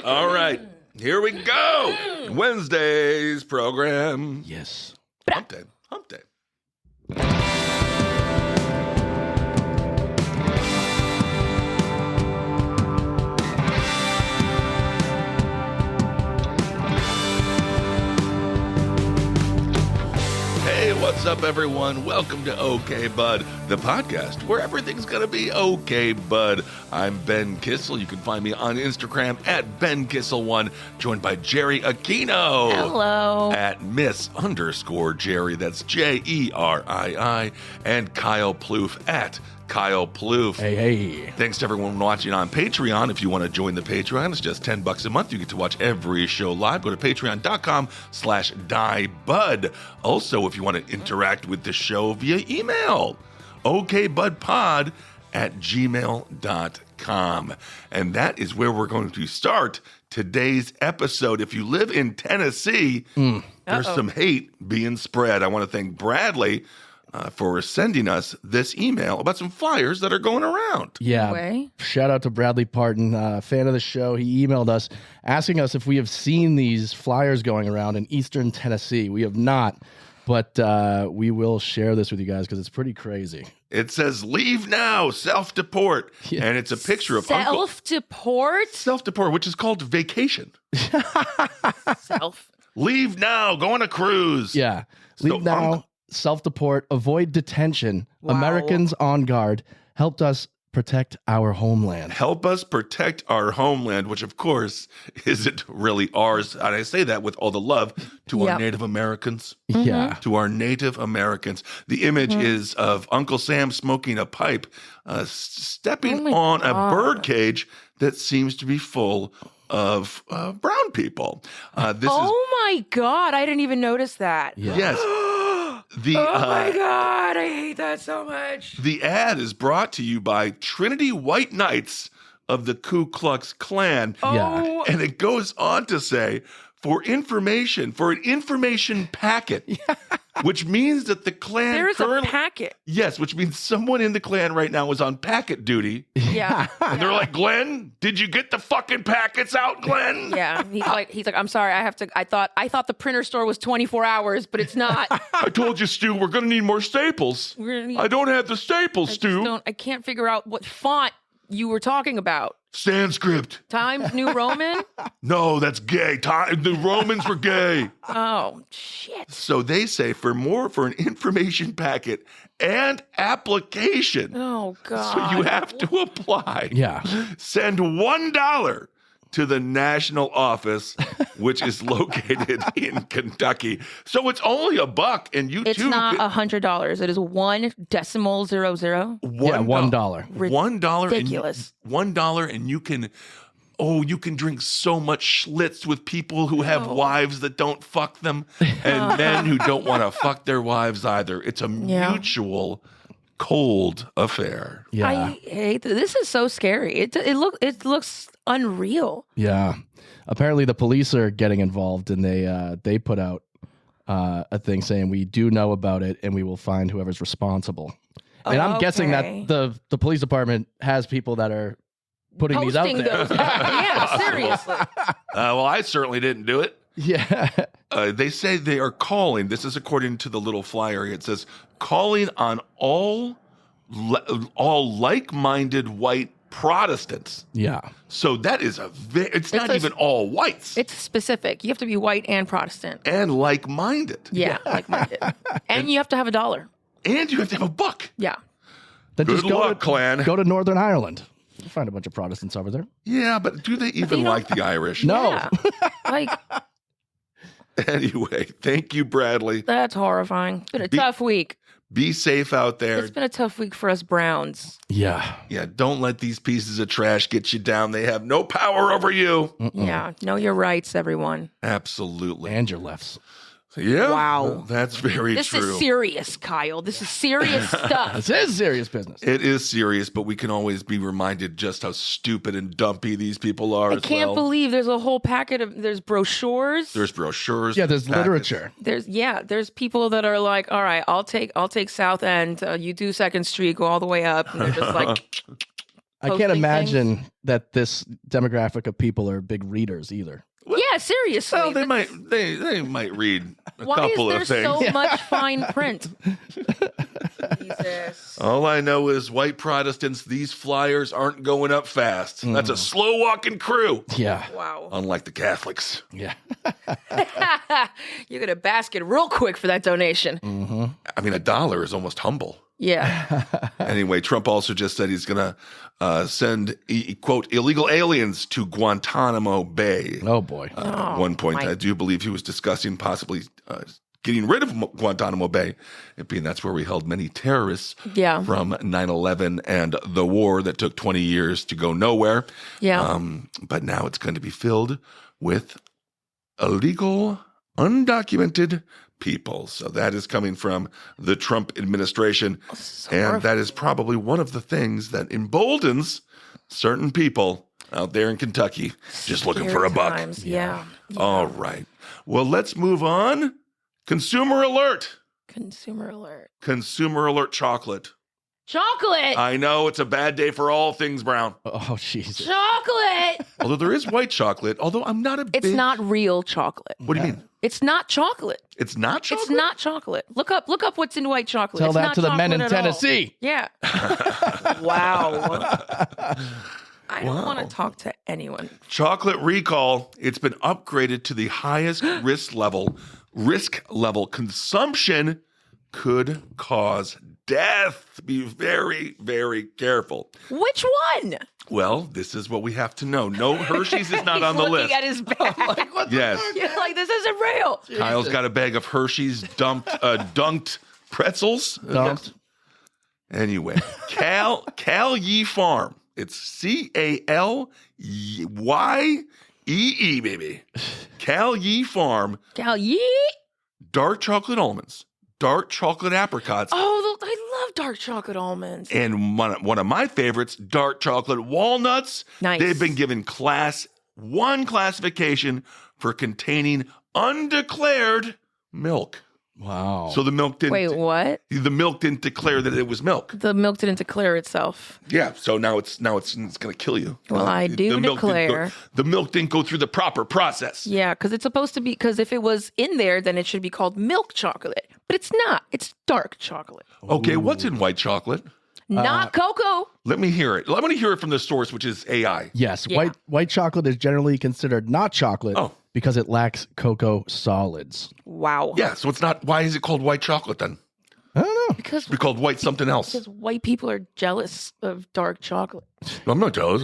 All right, here we go. Wednesday's program. Yes. Hump day. Hump day. Hey, what's up, everyone? Welcome to OK Bud, the podcast where everything's going to be okay, bud. I'm Ben Kissel. You can find me on Instagram at BenKissel1, joined by Jerry Aquino. Hello. At Miss_Jerry. That's Jerii. And Kyle Plouffe at Kyle Plouffe. Hey. Thanks to everyone watching on Patreon. If you want to join the Patreon, it's just $10 a month. You get to watch every show live. Go to patreon.com/diebud. Also, if you want to interact with the show via email, okbudpod@gmail.com. And that is where we're going to start today's episode. If you live in Tennessee, there's some hate being spread. I want to thank Bradley for sending us this email about some flyers that are going around. Yeah. Way. Shout out to Bradley Parton, fan of the show. He emailed us asking us if we have seen these flyers going around in Eastern Tennessee. We have not, but we will share this with you guys because it's pretty crazy. It says, "Leave now, self-deport." Yeah. And it's a picture of Uncle... Self-deport? Self-deport, which is called vacation. Self. Leave now, go on a cruise. Yeah. So Leave now, self-deport, avoid detention. Wow. Americans on guard helped us protect our homeland. Help us protect our homeland, which of course isn't really ours. And I say that with all the love to our Yep. Native Americans. Yeah. To our Native Americans. The image is of Uncle Sam smoking a pipe, stepping on a bird cage that seems to be full of brown people. This My God. I didn't even notice that. Yeah. Yes. My God. I hate that so much. The ad is brought to you by Trinity White Knights of the Ku Klux Klan. Yeah. And it goes on to say, for an information packet, which means that the Klan There's a packet. Yes, which means someone in the Klan right now is on packet duty. Yeah. And they're like, "Glenn, did you get the fucking packets out, Glenn?" Yeah. He's like, I'm sorry. I thought the printer store was 24 hours, but it's not. I told you, Stu, we're going to need more staples. We're gonna need- I don't have the staples, Stu. I can't figure out what font you were talking about. Sanskrit. Times New Roman? No, that's gay. The Romans were gay. Oh, shit. So they say for an information packet and application. Oh, God. So you have to apply. Yeah. Send $1 to the national office, which is located in Kentucky. So it's only $1, and you It's too. not $100. It is 1.00. $1. $1. Ridiculous. $1, and you can. Oh, you can drink so much Schlitz with people who have wives that don't fuck them and men who don't want to fuck their wives either. It's a mutual cold affair. Yeah. I hate this. Is so scary. It looks unreal. Yeah. Apparently the police are getting involved and they put out a thing saying we do know about it and we will find whoever's responsible. And I'm guessing that the police department has people that are putting these out there. Those. Yeah, seriously. Well, I certainly didn't do it. Yeah. They say they are calling, this is according to the little flyer, it says, calling on all like-minded white Protestants. Yeah. So that is it's not even all whites. It's specific. You have to be white and Protestant. And like-minded. Yeah, like-minded. And you have to have $1. And you have to have $1. Yeah. Then Good just go luck, Clan. Go to Northern Ireland. You'll find a bunch of Protestants over there. Yeah, but do they even like the Irish? No. Yeah. Like, Anyway, thank you, Bradley. that's horrifying. It's been a tough week. Be safe out there. It's been a tough week for us Browns. Yeah. Yeah, don't let these pieces of trash get you down. They have no power over you. Yeah. Know your rights, everyone. Absolutely. And your lefts. Yeah. Wow. That's very This true. is serious, Kyle. This is serious stuff. This is serious business. It is serious, but we can always be reminded just how stupid and dumpy these people are I can't believe there's a whole packet of there's brochures. There's brochures. Yeah, there's packets. literature. There's people that are like, all right, I'll take South End. You do Second Street, go all the way up. And they're just like, I can't imagine that this demographic of people are big readers either. Yeah, seriously. Well, they might read a Why couple is of there things. so much fine print? Jesus. All I know is white Protestants, these flyers aren't going up fast. That's a slow walking crew. Yeah. Wow. Unlike the Catholics. Yeah. You get a basket real quick for that donation. I mean, $1 is almost humble. Yeah. Anyway, Trump also just said he's going to send, quote, illegal aliens to Guantanamo Bay. Oh, boy. At one point, I do believe he was discussing possibly getting rid of Guantanamo Bay, it being that's where we held many terrorists from 9/11 and the war that took 20 years to go nowhere. Yeah. But now it's going to be filled with illegal, undocumented people. So that is coming from the Trump administration. And that is probably one of the things that emboldens certain people out there in Kentucky just looking for a buck. Yeah. All right. Well, let's move on. Consumer alert. Consumer alert. Consumer alert chocolate. Chocolate. I know it's a bad day for all things brown. Oh, Jesus. Chocolate. Although there is white chocolate, although I'm not a big... It's not real chocolate. What do you mean? It's not chocolate. It's not chocolate? It's not chocolate. Look up what's in white chocolate. Tell It's that not to the men in chocolate at all. Tennessee. Yeah. Wow. I don't want to talk to anyone. Chocolate recall. It's been upgraded to the highest risk level. Risk level consumption could cause death. Be very, very careful. Which one? Well, this is what we have to know. No, Hershey's is not on the looking list. at his bag. Yes. You're like, this isn't real. Kyle's got a bag of Hershey's dunked pretzels. Dunked. Anyway, Cal Yee Farm. It's CALYEE, baby. Cal Yee Farm. Cal Yee. Dark chocolate almonds, dark chocolate apricots, Oh, I love dark chocolate almonds. and one of my favorites, dark chocolate walnuts. Nice. They've been given class 1 classification for containing undeclared milk. Wow. So the milk didn't. Wait, what? The milk didn't declare that it was milk. The milk didn't declare itself. Yeah. So now it's going to kill you. Well, I do The milk didn't declare. the milk didn't go through the proper process. Yeah, because it's supposed to be, because if it was in there, then it should be called milk chocolate. But it's not. It's dark chocolate. Okay. What's in white chocolate? Not cocoa. Let me hear it. I want to hear it from the source, which is AI. Yes, Yeah. white chocolate is generally considered not chocolate Oh. because it lacks cocoa solids. Wow. Yeah. So it's not. Why is it called white chocolate then? I don't know. Because Be called white something else. Because white people are jealous of dark chocolate. I'm not jealous.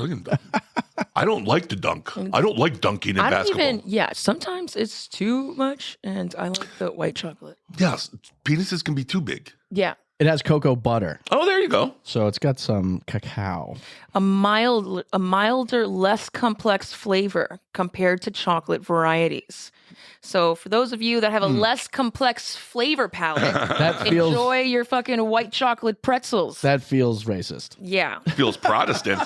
I don't like to dunk. I don't like dunking in I don't basketball. even, yeah, sometimes it's too much, and I like the white chocolate. Yes, penises can be too big. Yeah. It has cocoa butter, Oh, there you go. so it's got some cacao. A milder, less complex flavor compared to chocolate varieties. So for those of you that have a less complex flavor palette, That feels enjoy your fucking white chocolate pretzels. that feels racist. Yeah. Feels Protestant.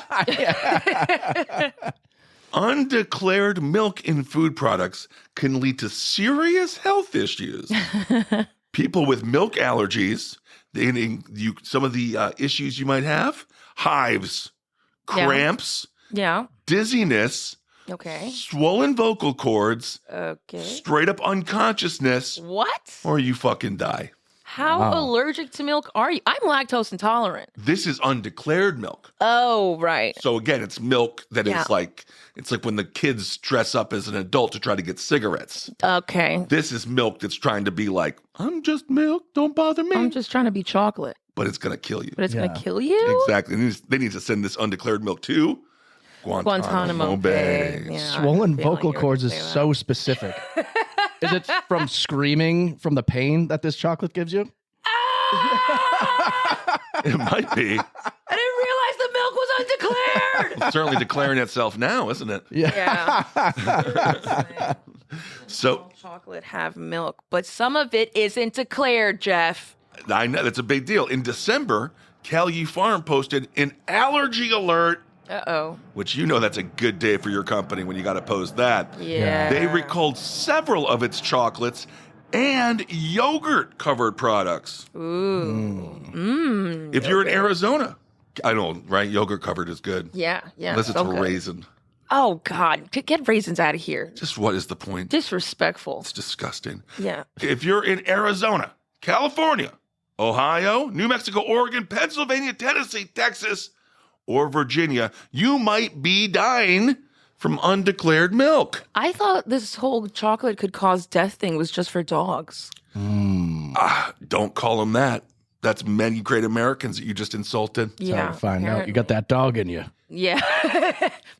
Undeclared milk in food products can lead to serious health issues. People with milk allergies, some of the issues you might have: hives, Yeah. cramps, Yeah. dizziness, Okay. swollen vocal cords, Okay. straight up unconsciousness, What? or you fucking die. How Wow. allergic to milk are you? I'm lactose intolerant. This is undeclared milk. Oh, right. So again, it's milk that Yeah. is like, it's like when the kids dress up as an adult to try to get cigarettes. Okay. This is milk that's trying to be like, I'm just milk, don't bother me. I'm just trying to be chocolate, But it's going to kill you. but it's Yeah. going to kill you? Exactly. They need to send this undeclared milk to Guantanamo Bay. Yeah, Swollen I'm feeling vocal you cords is say that. so specific. Is it from screaming from the pain that this chocolate gives you? It might be. I didn't realize the milk was undeclared. It's certainly declaring itself now, isn't it? Yeah. So All chocolate have milk, but some of it isn't declared, Jeff. I know that's a big deal. In December, Cal Yee Farm posted an allergy alert, Uh-oh. which you know that's a good day for your company when you got to post that. Yeah. They recalled several of its chocolates and yogurt covered products. Ooh. If you're in Arizona, I know, right? Yogurt covered is good. Yeah. Unless it's so a good. raisin. Oh, God. Get raisins out of here. Just what is the point? Disrespectful. It's disgusting. Yeah. If you're in Arizona, California, Ohio, New Mexico, Oregon, Pennsylvania, Tennessee, Texas, or Virginia, you might be dying from undeclared milk. I thought this whole chocolate could cause death thing was just for dogs. Don't call them that. That's many great Americans that you just insulted. That's how you find out you got that dog in you. Yeah.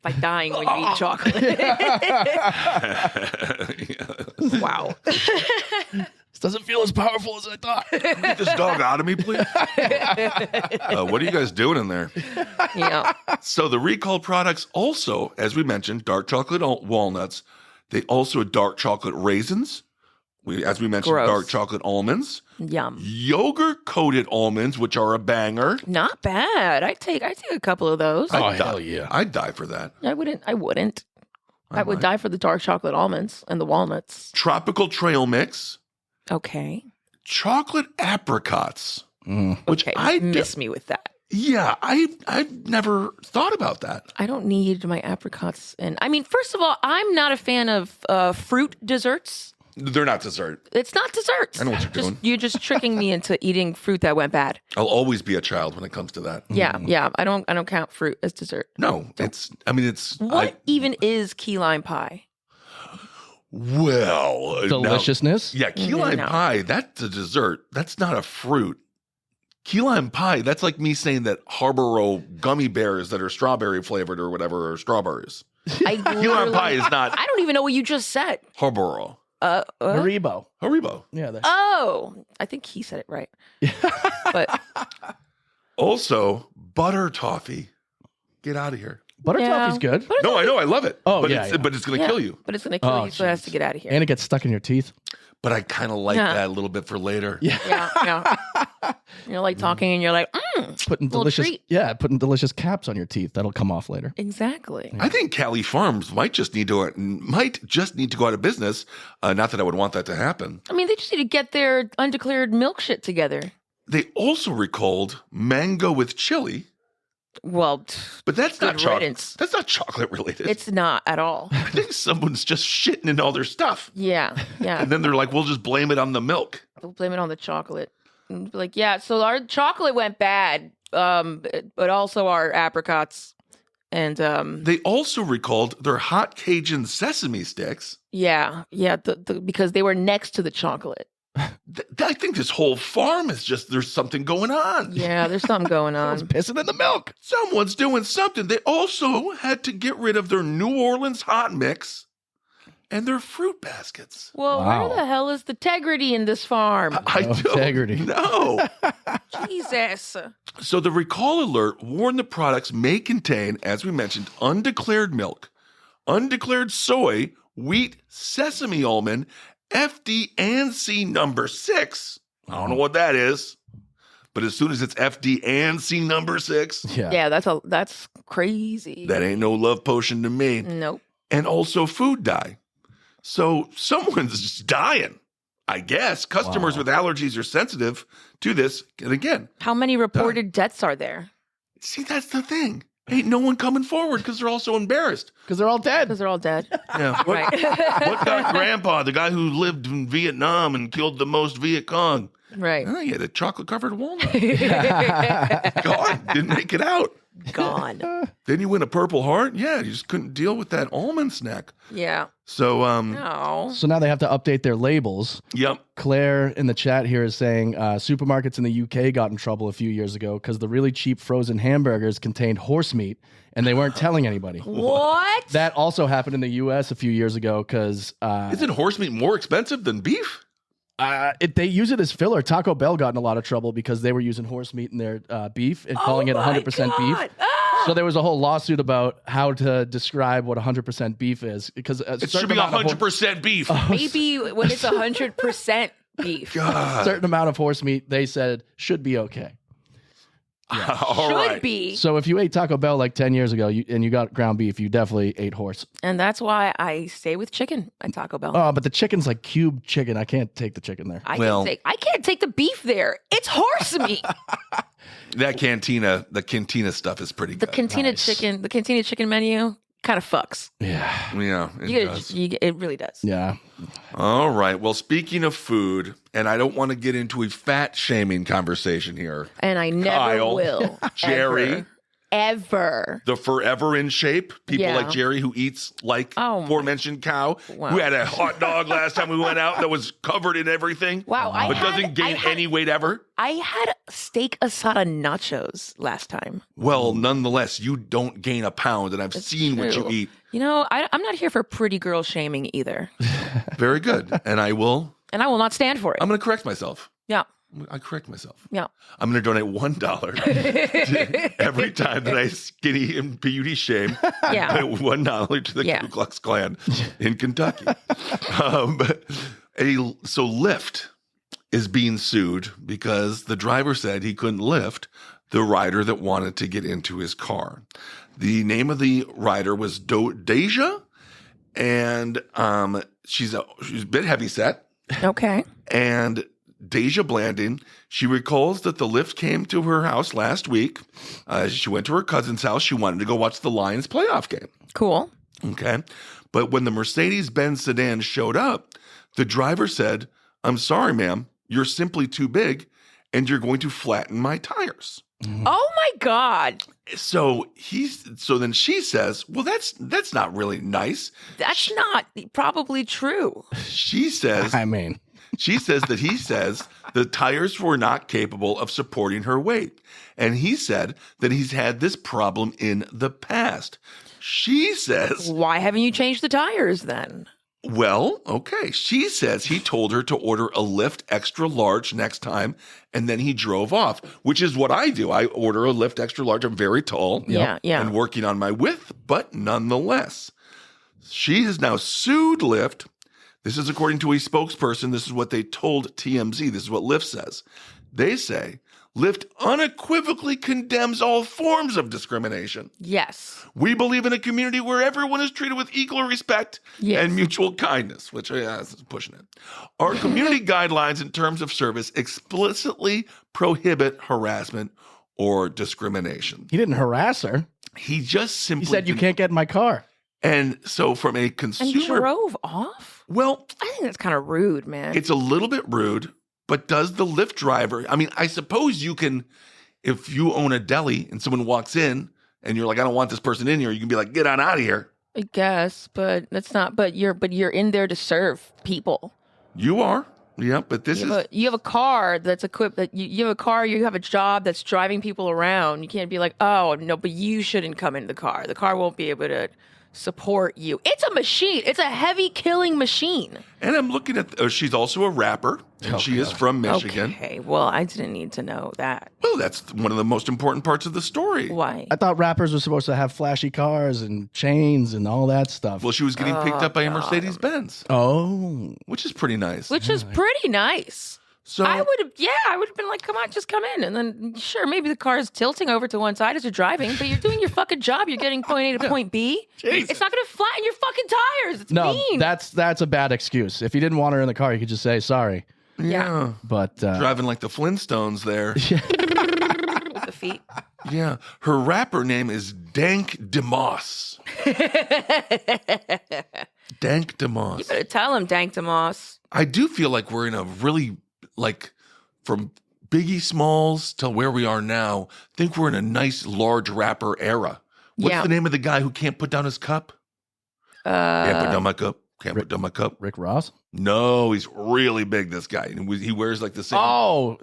By dying when you eat chocolate. Wow. This doesn't feel as powerful as I thought. Get this dog out of me, please. What are you guys doing in there? Yeah. So the recalled products also, as we mentioned, dark chocolate walnuts. They also had dark chocolate raisins. As we mentioned, Gross. dark chocolate almonds. Yum. Yogurt-coated almonds, which are a banger. Not bad. I take a couple of those. Oh, hell yeah. I'd die for that. I wouldn't. I would might. die for the dark chocolate almonds and the walnuts. Tropical trail mix. Okay. Chocolate apricots. Which Okay. I miss me with that. Yeah, I've never thought about that. I don't need my apricots. And I mean, first of all, I'm not a fan of fruit desserts. They're not dessert. It's not desserts. I know what you're doing. You're just tricking me into eating fruit that went bad. I'll always be a child when it comes to that. Yeah. I don't count fruit as dessert. No, it's. What even is key lime pie? Well, Deliciousness? Yeah, key lime No. pie, that's a dessert. That's not a fruit. Key lime pie, that's like me saying that Harborough gummy bears that are strawberry flavored or whatever are strawberries. I Key lime pie is not I don't even know what you just said. Harborough. Haribo. Haribo. Yeah. Oh, I think he said it right. But Also, butter toffee. Get out of here. Butter toffee's good. No, I know, I love it. Oh, but yeah, it's, yeah. but it's going to kill you. But it's going to kill Oh, you, so it has jeez. to get out of here. And it gets stuck in your teeth. But I kind of like Yeah. that a little bit for later. Yeah. You're like talking and you're like, Putting Little delicious, treat. putting delicious caps on your teeth. That'll come off later. exactly. I think Cali Farms might just need to go out of business. Not that I would want that to happen. I mean, they just need to get their undeclared milk shit together. They also recalled mango with chili, Well, but that's not Good chocolate. riddance. That's not chocolate related. it's not at all. I think someone's just shitting in all their stuff, Yeah. and then they're like, "We'll just blame it on the milk." They'll blame it on the chocolate. And be like, yeah, so our chocolate went bad, but also our apricots. And They also recalled their hot Cajun sesame sticks. because they were next to the chocolate. I think this whole farm is just there's something going on. Yeah, there's something going It's on. pissing in the milk. Someone's doing something. They also had to get rid of their New Orleans hot mix and their fruit baskets. Well, Wow. where the hell is the integrity in this farm? I No don't integrity. know. Jesus. So the recall alert warned the products may contain, as we mentioned, undeclared milk, undeclared soy, wheat, sesame almond, FD&C number 6. I don't know what that is, but as soon as it's FD&C number 6, Yeah. Yeah, that's crazy. that ain't no love potion to me. Nope. And also food dye. So someone's just dying. I guess customers Wow. with allergies are sensitive to this. And again, How many reported deaths are there? see, that's the thing. Ain't no one coming forward because they're all so embarrassed. Because they're all dead. Because they're all dead. Yeah. What, Right. what got Grandpa, the guy who lived in Vietnam and killed the most Viet Cong? Right. Oh, he had a chocolate covered walnut. Gone. Didn't make it out. Gone. Then you win a Purple Heart. Yeah, you just couldn't deal with that almond snack. Yeah. So, No. So now they have to update their labels. yep. Claire in the chat here is saying supermarkets in the UK got in trouble a few years ago because the really cheap frozen hamburgers contained horse meat and they weren't telling anybody. What? That also happened in the US a few years ago because Isn't horse meat more expensive than beef? they use it as filler. Taco Bell got in a lot of trouble because they were using horse meat in their beef and calling it 100% beef. So there was a whole lawsuit about how to describe what 100% beef is because It should be 100% beef. Maybe when it's 100% beef. a God. certain amount of horse meat they said should be okay. All Should right. be. So if you ate Taco Bell like 10 years ago and you got ground beef, you definitely ate horse. And that's why I stay with chicken at Taco Bell. Oh, but the chicken's like cubed chicken. I can't take the chicken there. I can't take the beef there. It's horse meat. That the cantina stuff is pretty The good. cantina chicken menu kind of fucks. Yeah. Yeah, It really does. Yeah. All right. Well, speaking of food, and I don't want to get into a fat shaming conversation here. And I never Kyle, will. Jerry, Ever. the forever in shape people Yeah. like Jerry who eats like aforementioned cow, Wow. who had a hot dog last time we went out that was covered in everything. Wow, but doesn't gain any weight ever. I had steak asada nachos last time. Well, nonetheless, you don't gain a pound, and I've seen what you true. eat. You know, I'm not here for pretty girl shaming either. Very good, and I will. And I will not stand for it. I'm going to correct myself. Yeah. I correct myself. Yeah. I'm going to donate $1 every time that I skinny and beauty shame. Yeah. $1 to the Ku Klux Klan in Kentucky. So Lyft is being sued because the driver said he couldn't lift the rider that wanted to get into his car. The name of the rider was Deja, and she's a bit heavyset. Okay. And Deja Blanding, she recalls that the Lyft came to her house last week. She went to her cousin's house. She wanted to go watch the Lions playoff game. Cool. Okay. But when the Mercedes-Benz sedan showed up, the driver said, "I'm sorry, ma'am, you're simply too big and you're going to flatten my tires." Oh my God. So then she says, "Well, that's not really nice." That's not probably true. She says, She says that he says the tires were not capable of supporting her weight. And he said that he's had this problem in the past. She says, why haven't you changed the tires then? Well, okay. She says he told her to order a Lyft extra large next time, and then he drove off, which is what I do. I order a Lyft extra large. I'm very tall. Yeah. And working on my width, but nonetheless. She has now sued Lyft. This is according to a spokesperson. This is what they told TMZ. This is what Lyft says. They say Lyft unequivocally condemns all forms of discrimination. Yes. We believe in a community where everyone is treated with equal respect and mutual kindness, which is pushing it. Our community guidelines in terms of service explicitly prohibit harassment or discrimination. He didn't harass her. He just simply He said, you can't get in my car. And so from a consumer... And drove off? Well... I think that's kind of rude, man. It's a little bit rude, but does the Lyft driver... I mean, I suppose you can... If you own a deli and someone walks in and you're like, I don't want this person in here, you can be like, get on out of here. I guess, but that's not... But you're in there to serve people. You are. Yeah, but this is... You have a car that's equipped... You have a car, you have a job that's driving people around. You can't be like, oh, no, but you shouldn't come in the car. The car won't be able to... support you. It's a machine. It's a heavy killing machine. And I'm looking at, she's also a rapper, and she is from Michigan. Okay, well, I didn't need to know that. Well, that's one of the most important parts of the story. Why? I thought rappers were supposed to have flashy cars and chains and all that stuff. Well, she was getting picked up by a Mercedes-Benz. Oh. Which is pretty nice. Which is pretty nice. So I would have been like, come on, just come in. And then, sure, maybe the car is tilting over to one side as you're driving, but you're doing your fucking job. You're getting point A to point B. Jesus. It's not going to flatten your fucking tires. It's mean. that's a bad excuse. If you didn't want her in the car, you could just say sorry. Yeah. But driving like the Flintstones there. With the feet. Yeah. Her rapper name is Dank DeMoss. Dank DeMoss. You better tell him, Dank DeMoss. I do feel like we're in a really, like, from Biggie Smalls to where we are now, I think we're in a nice, large rapper era. What's the name of the guy who can't put down his cup? Can't put down my cup. Can't put down my cup. Rick Ross? No, he's really big, this guy. And he wears like the same. Oh,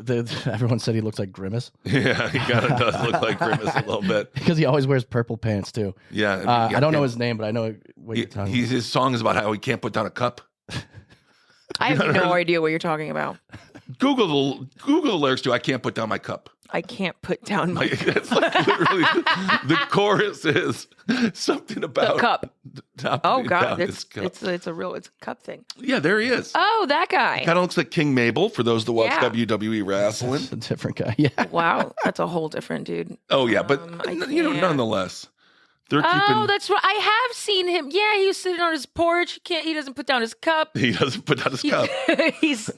everyone said he looks like Grimace. Yeah, he kind of does look like Grimace a little bit. Because he always wears purple pants, too. Yeah. I don't know his name, but I know what you're talking about. His song is about how he can't put down a cup. I have no idea what you're talking about. Google the lyrics to "I Can't Put Down My Cup." I can't put down my It's like literally the chorus is something about cup. Oh God, it's a cup thing. Yeah, there he is. Oh, that guy. Kind of looks like King Mabel for those that watch WWE wrestling. That's a different guy. Yeah. Wow, that's a whole different dude. Oh yeah, but nonetheless, they're keeping. That's right. I have seen him. Yeah, he was sitting on his porch. He doesn't put down his cup. He doesn't put down his cup. He's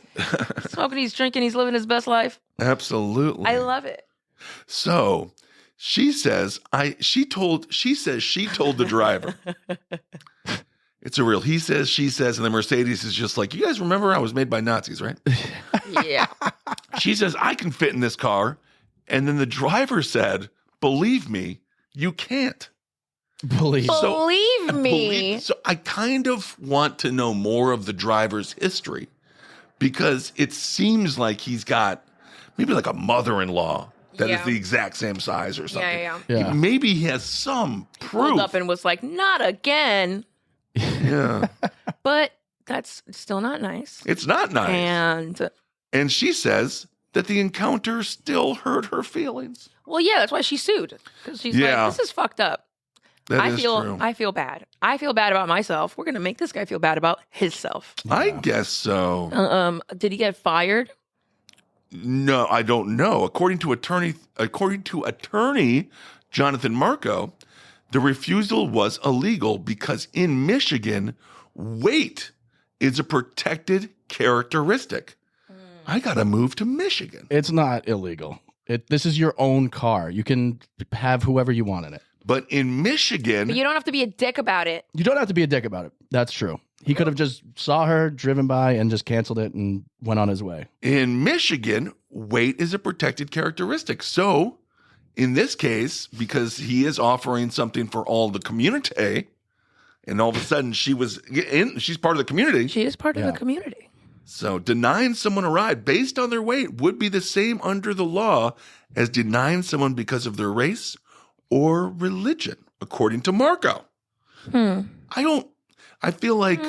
smoking. He's drinking. He's living his best life. Absolutely. I love it. So she says she told the driver. It's a real he says, she says, and the Mercedes is just like, you guys remember I was made by Nazis, right? Yeah. She says, I can fit in this car. And then the driver said, believe me, you can't. Believe me. So I kind of want to know more of the driver's history because it seems like he's got maybe like a mother-in-law that is the exact same size or something. Yeah. Maybe he has some proof. Pulled up and was like, not again. Yeah. But that's still not nice. It's not nice. And she says that the encounter still hurt her feelings. Well, yeah, that's why she sued. Because she's like, this is fucked up. That is true. I feel bad. I feel bad about myself. We're going to make this guy feel bad about himself. Yeah. I guess so. Did he get fired? No, I don't know. According to attorney Jonathan Marco, the refusal was illegal because in Michigan, weight is a protected characteristic. I got to move to Michigan. It's not illegal. This is your own car. You can have whoever you want in it. But in Michigan... But you don't have to be a dick about it. You don't have to be a dick about it. That's true. He could have just saw her, driven by, and just canceled it and went on his way. In Michigan, weight is a protected characteristic. So, in this case, because he is offering something for all the community, and all of a sudden she's part of the community. She is part of the community. So, denying someone a ride based on their weight would be the same under the law as denying someone because of their race or religion, according to Marco. I feel like,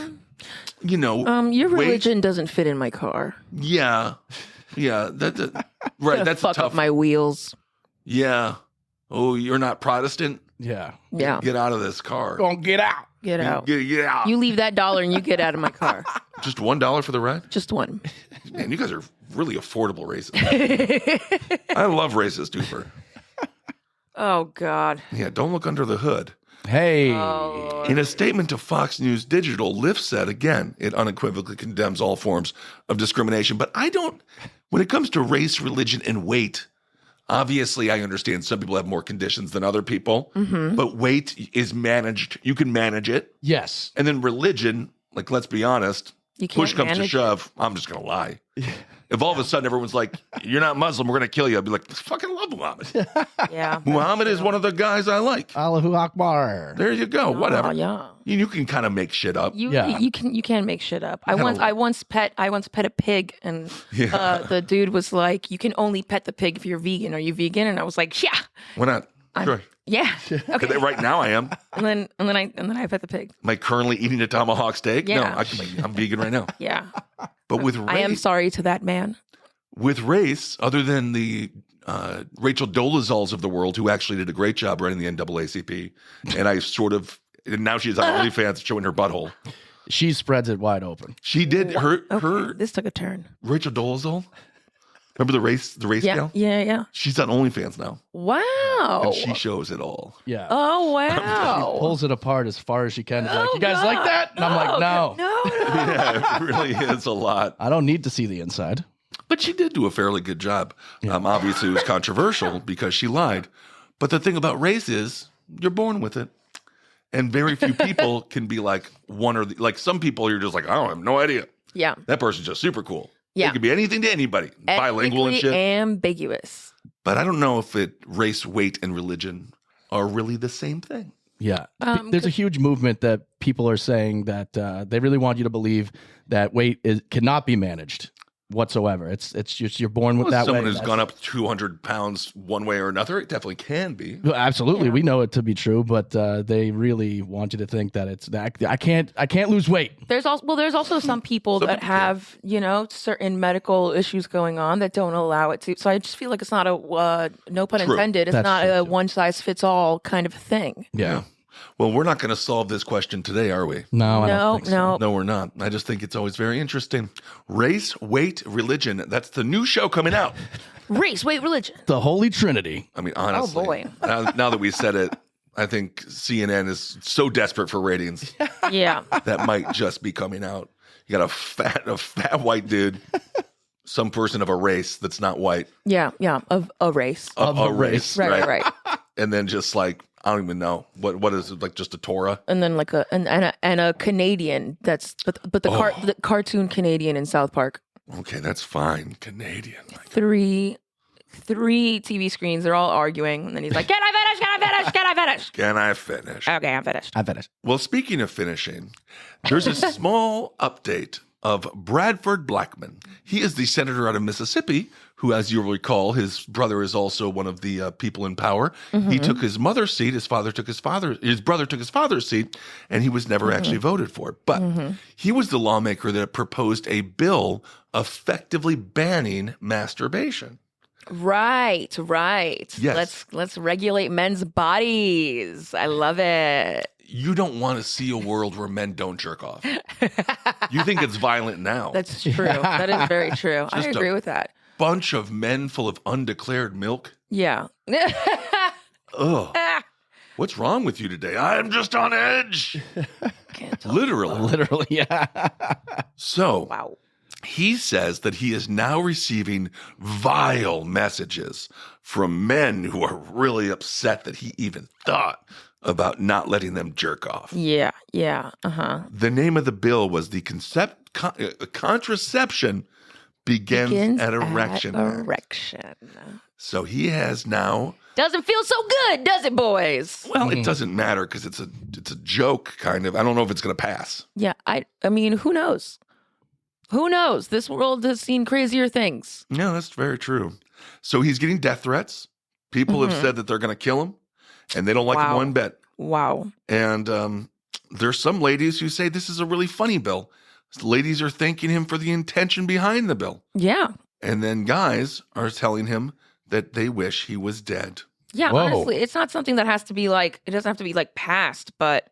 your religion doesn't fit in my car. Yeah. Right. That's fuck tough. up my wheels. Yeah. Oh, you're not Protestant? Yeah. Get out of this car. Don't get out. Get out. Get out. You leave that $1 and you get out of my car. Just $1 for the ride? Just one. Man, you guys are really affordable racists. I love racist Uber. Oh, God. Yeah, don't look under the hood. Hey. Oh, in a statement to Fox News Digital, Lyft said, again, it unequivocally condemns all forms of discrimination. But when it comes to race, religion, and weight, obviously I understand some people have more conditions than other people, but weight is managed. You can manage it. Yes. And then religion, like, let's be honest, push comes to shove, I'm just going to lie. If all of a sudden everyone's like, you're not Muslim, we're going to kill you, I'd be like, I fucking love Muhammad. Yeah. Muhammad is one of the guys I like. Allahu Akbar. There you go. Whatever. Yeah. You can kind of make shit up. You can make shit up. I once pet a pig, and the dude was like, "You can only pet the pig if you're vegan. Are you vegan?" And I was like, "Yeah." Why not? Sure. Yeah. Okay. Right now I am. And then I pet the pig. Am I currently eating a tomahawk steak? Yeah. No, I'm vegan right now. Yeah. But with race, I am sorry to that man. With race, other than the Rachel Dolezals of the world, who actually did a great job running the NAACP, and now she's on OnlyFans showing her butthole. She spreads it wide open. She did her. This took a turn. Rachel Dolezal. Remember the race gal? Yeah. She's on OnlyFans now. Wow. And she shows it all. Yeah. Oh, wow. Pulls it apart as far as she can. Like, you guys like that? And I'm like, no. Yeah, it really is a lot. I don't need to see the inside. But she did do a fairly good job. Yeah. Obviously, it was controversial because she lied. But the thing about race is you're born with it. And very few people can be like like some people you're just like, I have no idea. Yeah. That person's just super cool. Yeah. They could be anything to anybody. Bilingual and shit. Ambiguous. But I don't know if race, weight, and religion are really the same thing. Yeah. There's a huge movement that people are saying that they really want you to believe that weight cannot be managed. whatsoever. It's just you're born with Well, that someone way. who's gone up 200 pounds one way or another, it definitely can be. Well, absolutely, Yeah. we know it to be true, but they really want you to think that it's that I can't lose weight. There's also some people Some that people have, certain medical issues going on that don't allow it to. So I just feel like it's not a, no pun True. intended, it's That's not true, a too. one size fits all kind of thing. Yeah. Well, we're not going to solve this question today, are we? No, I No, don't think so. no. No, we're not. I just think it's always very interesting. Race, weight, religion. That's the new show coming out. Race, weight, religion. The Holy Trinity. I mean, honestly. Oh, boy. Now that we said it, I think CNN is so desperate for ratings Yeah. that might just be coming out. You got a fat white dude, some person of a race that's not white. Yeah. Of a race. Of a race. Right. And then just like, I don't even know. What is it, like just a Torah? And then like a Canadian but the cartoon Canadian in South Park. Okay, that's fine. Canadian. Three TV screens, they're all arguing, and then he's like, Can I finish? Can I finish? Can I finish? Can I finish? Okay, I'm finished. I finished. Well, speaking of finishing, there's a small update of Bradford Blackman. He is the senator out of Mississippi who, as you'll recall, his brother is also one of the people in power. He took his mother's seat. His brother took his father's seat, and he was never actually voted for. But he was the lawmaker that proposed a bill effectively banning masturbation. Right. Yes. Let's regulate men's bodies. I love it. You don't want to see a world where men don't jerk off. You think it's violent now. That's true. That is very true. I Just agree with that. Bunch of men full of undeclared milk. Yeah. Ugh. What's wrong with you today? I'm just on edge. Literally. Literally, yeah. So Wow. he says that he is now receiving vile messages from men who are really upset that he even thought about not letting them jerk off. Yeah. Uh-huh. The name of the bill was the Contraception Begins at Erection. Erection. So he has now. Doesn't feel so good, does it, boys? Well, it doesn't matter because it's a joke, kind of. I don't know if it's going to pass. Yeah, I mean, who knows? Who knows? This world has seen crazier things. No, that's very true. So he's getting death threats. People have said that they're going to kill him, and they don't like him Wow. one bit. Wow. And there's some ladies who say this is a really funny bill. Ladies are thanking him for the intention behind the bill. Yeah. And then guys are telling him that they wish he was dead. Yeah, Whoa. honestly, it's not something that has to be like, it doesn't have to be like passed, but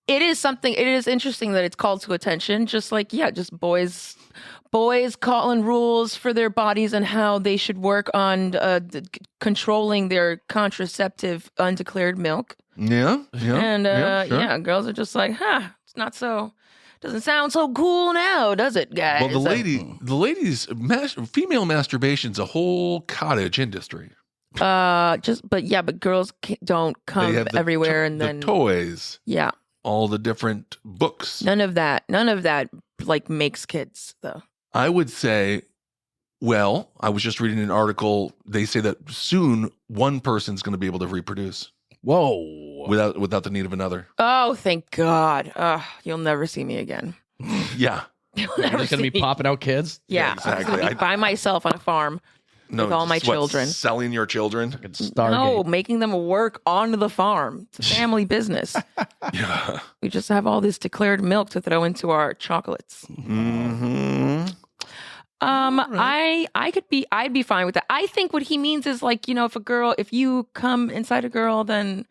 it is something, it is interesting that it's called to attention. Just like, yeah, just boys calling rules for their bodies and how they should work on controlling their contraceptive undeclared milk. Yeah. And sure. yeah, girls are just like, it's not so, doesn't sound so cool now, does it, guys? Well, the ladies, female masturbation's a whole cottage industry. but girls don't They come have everywhere, and the then toys, yeah, all the different books. none of that like makes kids though. I would say, well, I was just reading an article. They say that soon one person's going to be able to reproduce Whoa. without the need of another. Oh, thank God! You'll never see me again. Yeah. You'll You're never just going to see be me. popping out kids? Yeah, exactly. I'm gonna be by myself on a farm. No, With all my just what, children. selling your children. Stargate. No, making them work on the farm. It's a family business. Yeah. We just have all this declared milk to throw into our chocolates. Mm-hmm. I'd be fine with that. I think what he means is like, if you come inside a girl, then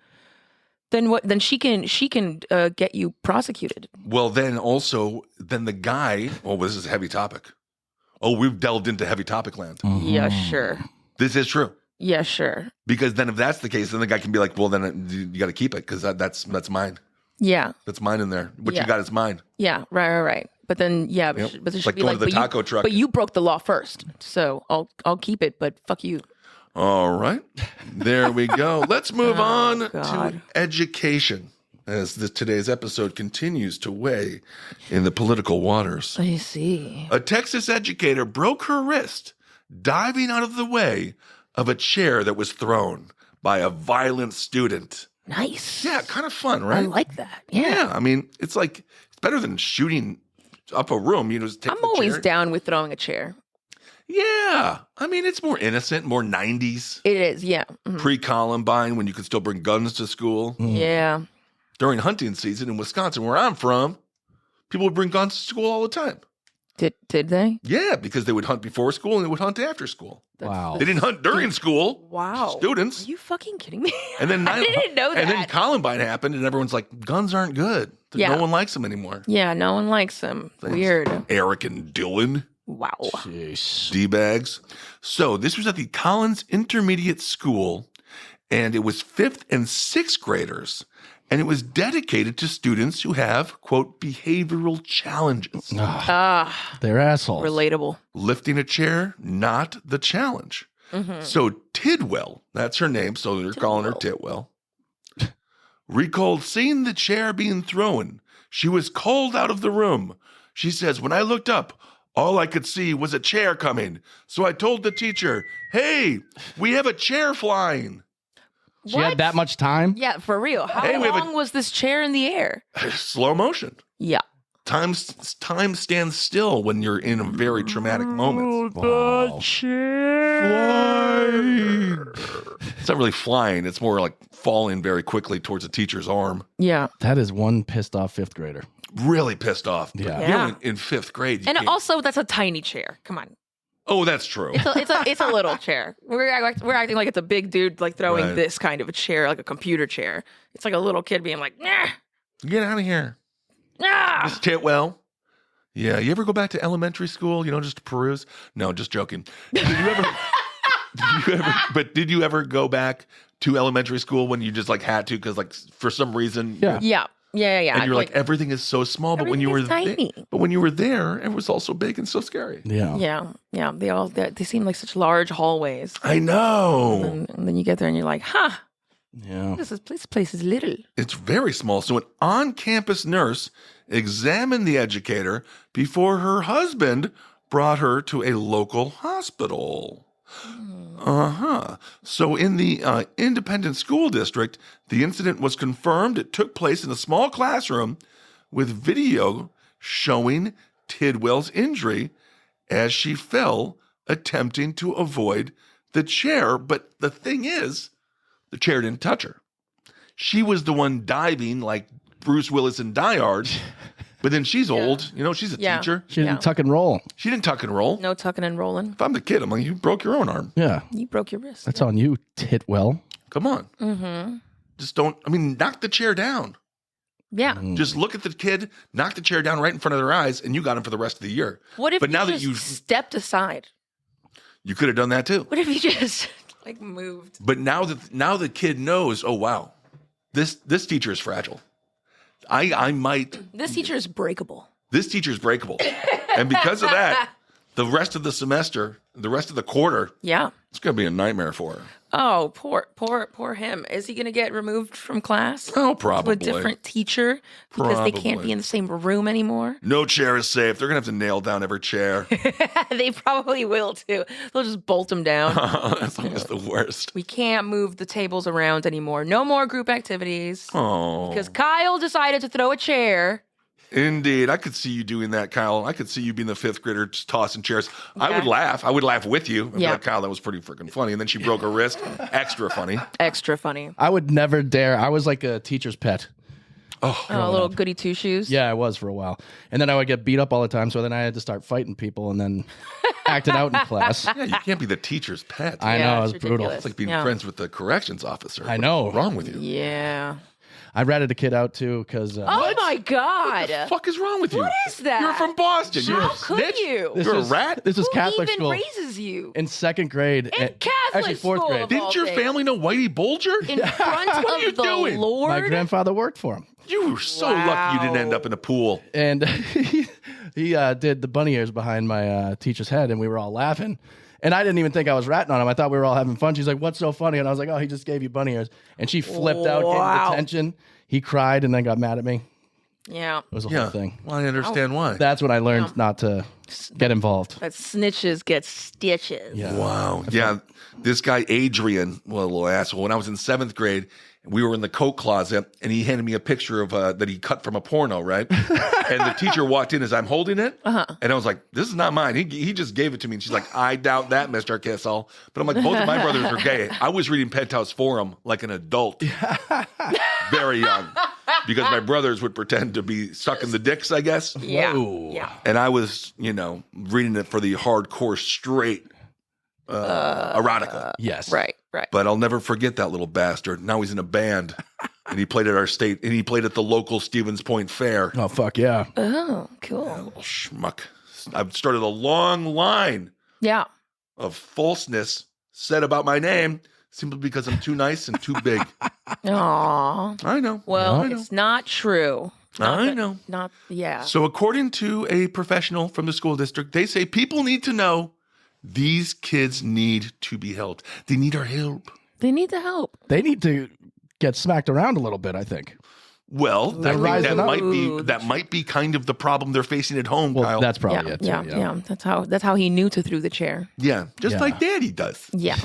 she can get you prosecuted. Well, then the guy. Oh, this is a heavy topic. Oh, we've delved into heavy topic land. Yeah, sure. This is true. Yeah, sure. Because then if that's the case, then the guy can be like, well, then you got to keep it because that's mine. Yeah. That's mine in there. What Yeah. you got is mine. Yeah, right. But then, yeah, Yep. but it should Like be going like, to the taco truck. but you broke the law first, so I'll keep it. But fuck you. All right. There we go. Let's move on to God. education as today's episode continues to weigh in the political waters. I see. A Texas educator broke her wrist diving out of the way of a chair that was thrown by a violent student. Nice. Yeah, kind of fun, I right? like that. Yeah, I mean, it's better than shooting up a room. You know, just take I'm the always chair. down with throwing a chair. Yeah. I mean, it's more innocent, more 90s. It is, yeah. Pre-Columbine, when you could still bring guns to school. Yeah. During hunting season in Wisconsin, where I'm from, people would bring guns to school all the time. Did they? Yeah, because they would hunt before school and they would hunt after school. Wow. They didn't hunt during school. Wow. Students. Are you fucking kidding me? And then I didn't know that. And then Columbine happened, and everyone's like, guns aren't good. Yeah. No one likes them anymore. Yeah, no one likes them. Weird. Eric and Dylan. Wow. Jeez. D-bags. So this was at the Collins Intermediate School, and it was 5th and 6th graders, and it was dedicated to students who have, quote, behavioral challenges. They're assholes. Relatable. Lifting a chair, not the challenge. So Tidwell, that's her name, so they're calling her Tidwell, recalled seeing the chair being thrown. She was called out of the room. She says, when I looked up, all I could see was a chair coming. So I told the teacher, hey, we have a chair flying. She had that much time? Yeah, for real. How Hey, we have long was this chair in the air? Slow motion. Yeah. Time stands still when you're in a very traumatic moment. Wow. It's not really flying. It's more like falling very quickly towards a teacher's arm. Yeah. That is one pissed off 5th grader. Really pissed off. Yeah. You know, in 5th grade. you And can't- also, that's a tiny chair. Come on. Oh, that's true. It's a little chair. We're acting like it's a big dude like throwing Right. this kind of a chair, like a computer chair. It's like a little kid being like, nah, Get out of here. nah. Miss Titwell. Yeah, you ever go back to elementary school, just to peruse? No, just joking. Did you ever go back to elementary school when you just like had to because like for some reason Yeah. Yeah. and you're like everything is so small, but when you were tiny. but when you were there, it was also big and so scary. Yeah. Yeah. They seem like such large hallways. I know. And then you get there and you're like, huh, Yeah. this place is little. It's very small. So an on-campus nurse examined the educator before her husband brought her to a local hospital. So in the independent school district, the incident was confirmed. It took place in a small classroom with video showing Tidwell's injury as she fell attempting to avoid the chair. But the thing is, the chair didn't touch her. She was the one diving like Bruce Willis in Die Hard. But then she's old. She's a teacher. She didn't tuck and roll. She didn't tuck and roll. No tucking and rolling. If I'm the kid, I'm like, you broke your own arm. Yeah. You broke your wrist. That's on you, Titwell. Come on. Just don't, knock the chair down. Yeah. Just look at the kid, knock the chair down right in front of their eyes, and you got him for the rest of the year. What if But now you that just stepped aside? You could have done that too. What if you just like moved? But now the kid knows, oh wow, this teacher is fragile. I might. This teacher is breakable. This teacher's breakable, and because of that, the rest of the semester, the rest of the quarter, Yeah. it's going to be a nightmare for her. Oh, poor him. Is he going to get removed from class? Oh, To probably. a different teacher because they can't Probably. be in the same room anymore? No chair is safe. They're going to have to nail down every chair. They probably will too. They'll just bolt him down. That's always the worst. We can't move the tables around anymore. No more group activities. Oh, Because Kyle decided to throw a chair. indeed. I could see you doing that, Kyle. I could see you being the 5th grader just tossing chairs. I would laugh. I would laugh with you. I'd be Yeah. like, Kyle, that was pretty freaking funny. And then she broke her wrist. Extra funny. Extra funny. I would never dare. I was like a teacher's pet. Oh, little goody two shoes. Yeah, I was for a while. And then I would get beat up all the time. So then I had to start fighting people and then acting out in class. Yeah, you can't be the teacher's pet. I Yeah, know, it it's was brutal. ridiculous. It's like being Yeah. friends with the corrections officer. I know. What's wrong with you? Yeah. I ratted a kid out too because Oh my God. What the fuck is wrong with you? What is that? You're from Boston. You're How a could snitch. you? This You're was- a rat. This was Who Catholic even school. raises you? In 2nd grade. In Catholic Actually, 4th school grade. of Didn't your things. family know Whitey Bulger? In front What are of you the doing? Lord? My grandfather worked for him. You were so lucky you didn't end up in a pool. And he did the bunny ears behind my teacher's head, and we were all laughing. And I didn't even think I was ratting on him. I thought we were all having fun. She's like, "What's so funny?" And I was like, "Oh, he just gave you bunny ears." And she flipped out, Wow. getting detention. He cried and then got mad at me. Yeah. It was a Yeah. whole thing. Well, I understand why. That's when I learned not to get involved. That snitches get stitches. Yeah. Wow. Yeah. This guy, Adrian, well, a little asshole. When I was in 7th grade, We were in the coat closet, and he handed me a picture of that he cut from a porno, right? And the teacher walked in as I'm holding it, and I was like, "This is not mine." He just gave it to me, and she's like, "I doubt that, Mr. Kissel." But I'm like, both of my brothers are gay. I was reading Penthouse Forum like an adult, very young, because my brothers would pretend to be sucking the dicks, I guess. Yeah. Whoa. Yeah. And I was, reading it for the hardcore straight erotica. Yes. Right. But I'll never forget that little bastard. Now he's in a band, and he played at our state, and he played at the local Stevens Point Fair. Oh, fuck yeah. Oh, cool. Little schmuck. I've started a long line Yeah. of falseness said about my name simply because I'm too nice and too big. Aw. I know. Well, I know. it's not true. I know. Yeah. So according to a professional from the school district, they say people need to know these kids need to be helped. They need our help. They need the help. They need to get smacked around a little bit, I think. Well, They're rising up. that might be kind of the problem they're facing at home, Well, Kyle. that's probably it. Too, Yeah. That's how he knew to throw the chair. Yeah, just Yeah. like Daddy does. Yeah.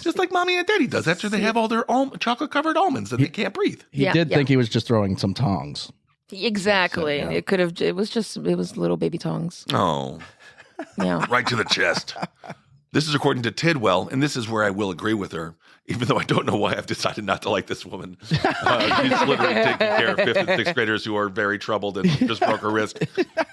Just like Mommy and Daddy does after they have all their chocolate-covered almonds and they can't breathe. He did think he was just throwing some tongs. Exactly. So, yeah. It was little baby tongs. Oh, Yeah. right to the chest. This is according to Tidwell, and this is where I will agree with her, even though I don't know why I've decided not to like this woman. She's literally taking care of 5th and 6th graders who are very troubled and just broke her wrist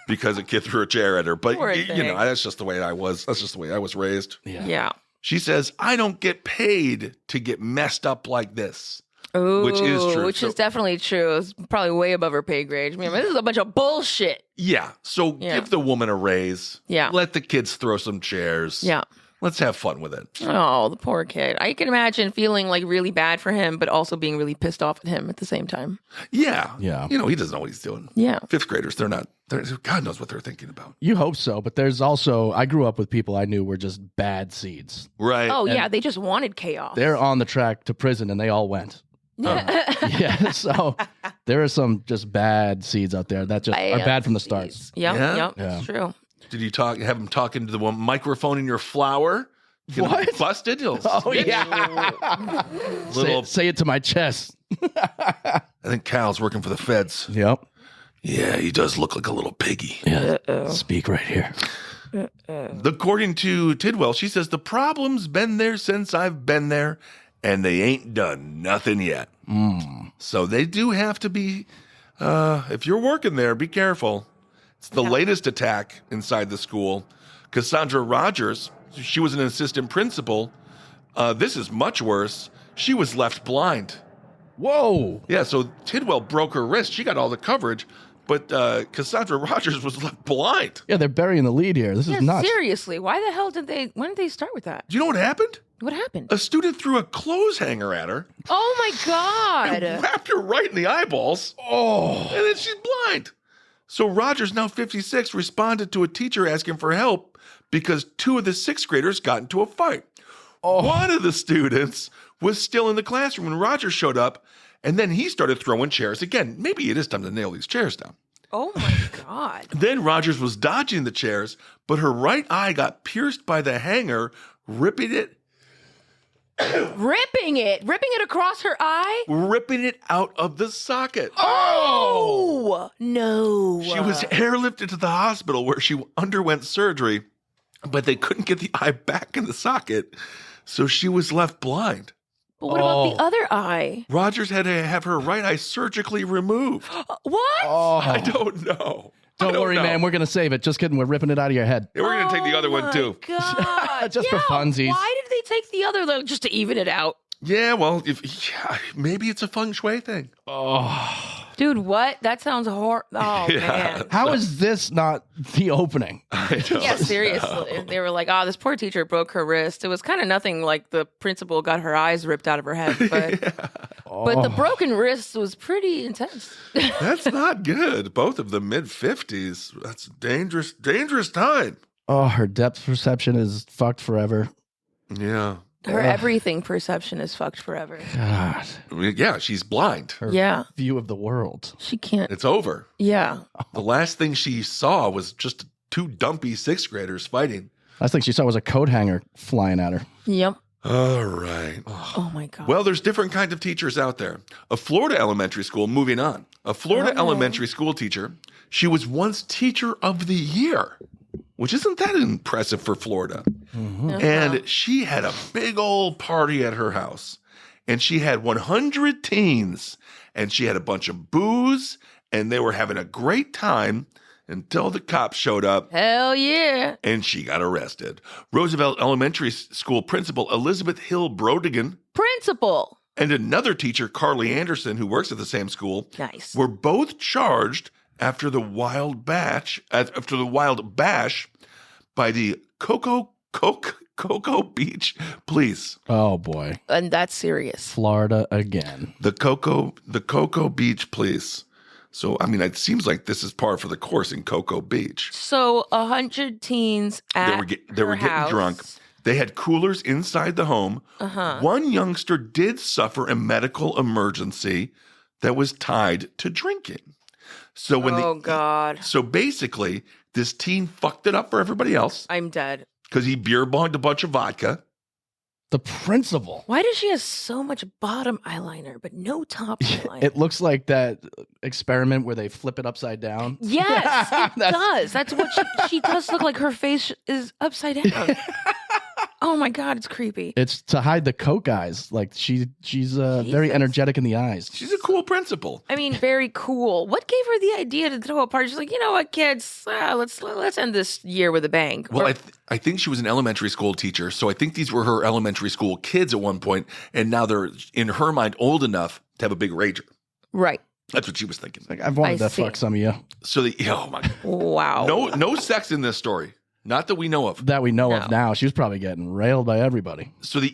because a kid threw a chair at her. But, Poor thing. that's just the way I was. That's just the way I was raised. Yeah. She says, I don't get paid to get messed up like this. Ooh, Which is true. Which is definitely true. It's probably way above her pay grade. I mean, this is a bunch of bullshit. Yeah. So give the woman a raise. Yeah. Let the kids throw some chairs. Yeah. Let's have fun with it. Oh, the poor kid. I can imagine feeling like really bad for him, but also being really pissed off at him at the same time. Yeah. Yeah. He doesn't know what he's doing. Yeah. 5th graders, God knows what they're thinking about. You hope so, but there's also, I grew up with people I knew were just bad seeds. Right. Oh, yeah. They just wanted chaos. They're on the track to prison and they all went. Yeah, so there are some just bad seeds out there that just are bad from the start. Yep. Yeah. It's true. Did you have him talking to the microphone in your flower? Get him What? busted? Oh, yeah. Little, Say it to my chest. I think Kyle's working for the feds. Yep. Yeah, he does look like a little piggy. Yeah. Speak right here. According to Tidwell, she says, the problem's been there since I've been there, and they ain't done nothing yet. So they do have to be, if you're working there, be careful. It's the latest attack inside the school. Cassandra Rogers, she was an assistant principal. This is much worse. She was left blind. Whoa. Yeah, so Tidwell broke her wrist. She got all the coverage, but Cassandra Rogers was left blind. Yeah, they're burying the lead here. This is nuts. Seriously. Why the hell when did they start with that? Do you know what happened? What happened? A student threw a clothes hanger at her. Oh my God. And whacked her right in the eyeballs. Oh. And then she's blind. So Rogers, now 56, responded to a teacher asking for help because 2 of the 6th graders got into a fight. One of the students was still in the classroom when Rogers showed up, and then he started throwing chairs again. Maybe it is time to nail these chairs down. Oh my God. Then Rogers was dodging the chairs, but her right eye got pierced by the hanger, ripping it Ripping it across her eye? ripping it out of the socket. Oh, no. She was airlifted to the hospital where she underwent surgery, but they couldn't get the eye back in the socket, so she was left blind. But what about the other eye? Rogers had to have her right eye surgically removed. What? I don't know. Don't worry, man. We're going to save it. Just kidding. We're ripping it out of your head. Yeah, we're going to take the other one, too. God. Just for funsies. Why did they take the other, though, just to even it out? Yeah, well, maybe it's a feng shui thing. Dude, what? That sounds horrible. Oh, man. How is this not the opening? Yeah, seriously. They were like, this poor teacher broke her wrist. It was kind of nothing like the principal got her eyes ripped out of her head. But the broken wrist was pretty intense. That's not good. Both of them mid-50s. That's a dangerous time. Oh, her depth perception is fucked forever. Yeah. Her everything perception is fucked forever. God. Yeah, she's blind. Her view of the world. She can't. It's over. Yeah. The last thing she saw was just 2 dumpy 6th graders fighting. Last thing she saw was a coat hanger flying at her. Yep. All right. Oh my God. Well, there's different kinds of teachers out there. A Florida elementary school, moving on. A Florida elementary school teacher, she was once teacher of the year, which isn't that impressive for Florida. And she had a big old party at her house. And she had 100 teens. And she had a bunch of booze. And they were having a great time until the cops showed up. Hell yeah. And she got arrested. Roosevelt Elementary School principal Elizabeth Hill Brodigan Principal. and another teacher, Carly Anderson, who works at the same school, Nice. were both charged after the wild bash by the Cocoa Beach police. Oh boy. And that's serious. Florida again. The Cocoa Beach police. So, I mean, it seems like this is par for the course in Cocoa Beach. So 100 teens at They were getting house. drunk. They had coolers inside the home. One youngster did suffer a medical emergency that was tied to drinking. So when God. So basically, this teen fucked it up for everybody else I'm dead. because he beer bogged a bunch of vodka. The principal. Why does she have so much bottom eyeliner but no top eyeliner? It looks like that experiment where they flip it upside down. Yes, it does. That's what she does look like her face is upside down. Oh my God, it's creepy. It's to hide the coke eyes. Like she's very energetic in the eyes. She's a cool principal. I mean, very cool. What gave her the idea to throw a party? She's like, you know what, kids, let's end this year with a bang. Well, I think she was an elementary school teacher, so I think these were her elementary school kids at one point, and now they're, in her mind, old enough to have a big rager. Right. That's what she was thinking. Like I've wanted to fuck some of you. So, oh my God. Wow. No sex in this story. Not that we know of. That we know of now. She was probably getting railed by everybody. So the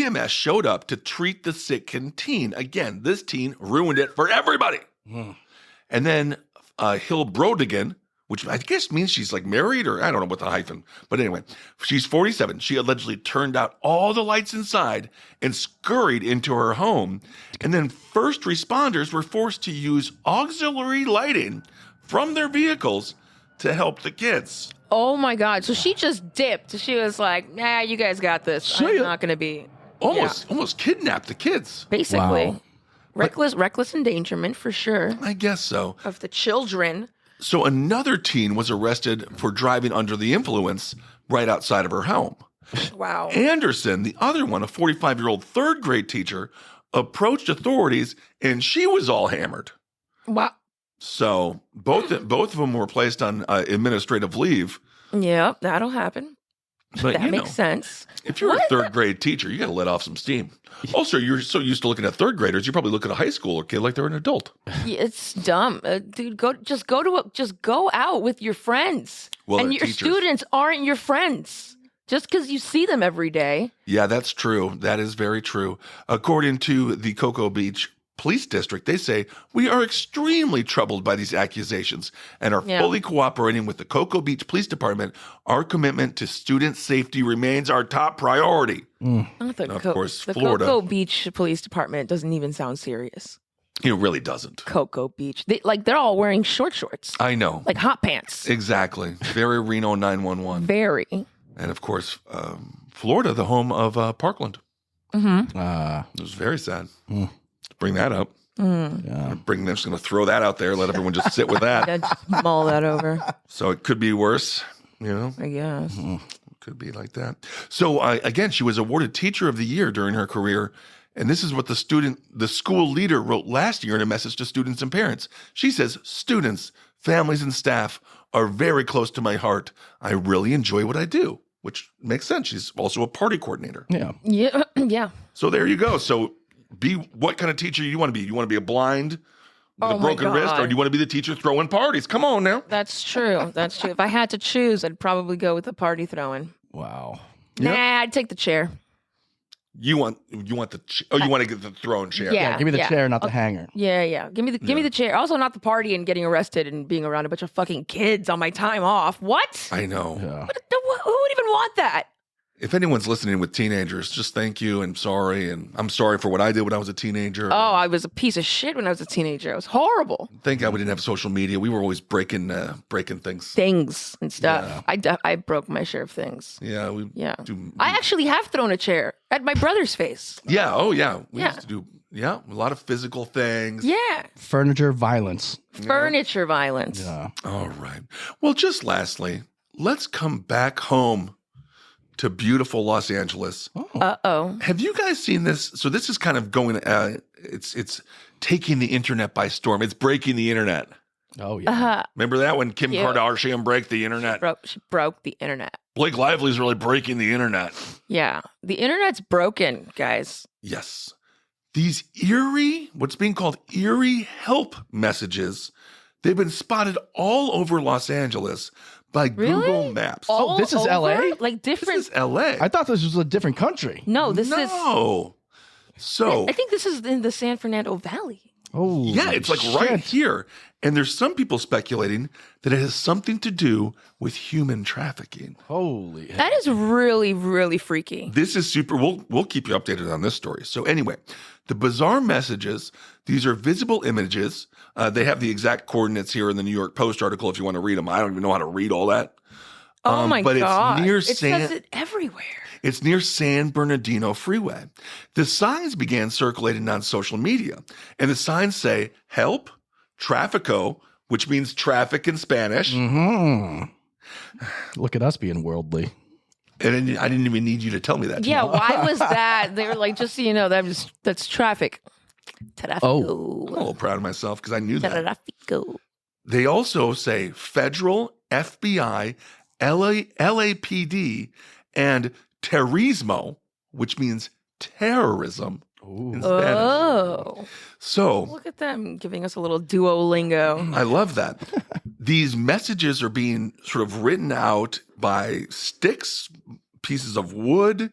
EMS showed up to treat the sick teen. Again, this teen ruined it for everybody. And then Hill Brodigan, which I guess means she's like married or I don't know what the hyphen. But anyway, she's 47. She allegedly turned out all the lights inside and scurried into her home. And then first responders were forced to use auxiliary lighting from their vehicles to help the kids. Oh my God. So she just dipped. She was like, nah, you guys got this. I'm not going to be. Almost kidnapped the kids. Basically. Wow. Reckless endangerment for sure. I guess so. Of the children. So another teen was arrested for driving under the influence right outside of her home. Wow. Anderson, the other one, a 45-year-old third grade teacher, approached authorities and she was all hammered. Wow. So both of them were placed on administrative leave. Yeah, that'll happen. But that makes sense. If you're a third grade teacher, you got to let off some steam. Also, you're so used to looking at third graders, you probably look at a high schooler kid like they're an adult. Yeah, it's dumb, dude. Go out with your friends, and your students aren't your friends just because you see them every day. Yeah, that's true. That is very true. According to the Cocoa Beach Police District, they say, we are extremely troubled by these accusations and are fully cooperating with the Cocoa Beach Police Department. Our commitment to student safety remains our top priority. Of course, the Florida. Cocoa Beach Police Department doesn't even sound serious. It really doesn't. Cocoa Beach. They're all wearing shorts. I know. Like hot pants. Exactly. Very Reno 911. Very. And of course, Florida, the home of Parkland. Mm-hmm. It was very sad. Bring that up. Yeah. I'm just going to throw that out there. Let everyone just sit with that. Just mull that over. So it could be worse, I guess. Could be like that. So again, she was awarded Teacher of the Year during her career. And this is what the school leader wrote last year in a message to students and parents. She says, students, families, and staff are very close to my heart. I really enjoy what I do, which makes sense. She's also a party coordinator. Yeah. Yeah. Yeah. So there you go. So what kind of teacher you want to be? You want to be a blind with a broken wrist, or do you want to be the teacher throwing parties? Come on now. That's true. That's true. If I had to choose, I'd probably go with the party throwing. Wow. Nah, I'd take the chair. You want you want to get the throwing chair? Yeah. Give me the chair, not the hanger. Yeah. Give me the chair. Also, not the party and getting arrested and being around a bunch of fucking kids on my time off. What? I know. Yeah. Who would even want that? if anyone's listening with teenagers, just thank you and sorry. And I'm sorry for what I did when I was a teenager. Oh, I was a piece of shit when I was a teenager. It was horrible. Thank God we didn't have social media. We were always breaking things. Things and stuff. Yeah. I broke my share of things. Yeah. I actually have thrown a chair at my brother's face. Yeah. Oh, yeah. We used to do, a lot of physical things. Yeah. Furniture violence. Furniture violence. Yeah. All right. Well, just lastly, let's come back home to beautiful Los Angeles. Uh-oh. Have you guys seen this? So this is kind of going, it's taking the internet by storm. It's breaking the internet. Oh, yeah. Remember that when Kim Kardashian broke the internet? She broke the internet. Blake Lively's really breaking the internet. Yeah. The internet's broken, guys. Yes. These what's being called eerie help messages, they've been spotted all over Los Angeles by Google Maps. All this is over? LA? Like different. This is LA. I thought this was a different country. No, this is. No. So I think this is in the San Fernando Valley. Oh, yeah, it's like right here. And there's some people speculating that it has something to do with human trafficking. Holy hell. That is really, really freaky. This is super. We'll keep you updated on this story. So anyway, the bizarre messages, these are visible images. They have the exact coordinates here in the New York Post article if you want to read them. I don't even know how to read all that. Oh my but God. It's near it says it everywhere. It's near San Bernardino Freeway. The signs began circulating on social media, and the signs say, help, trafico, which means traffic in Spanish. Mm-hmm. Look at us being worldly. And I didn't even need you to tell me that. Yeah, why was that? They were like, just so you know, that's traffic. Trafico. Oh. I'm a little proud of myself because I knew that. Trafico. They also say federal, FBI, LAPD, and terrorismo, which means terrorism in Spanish. Oh. So Look at them giving us a little Duolingo. I love that. These messages are being sort of written out by sticks, pieces of wood.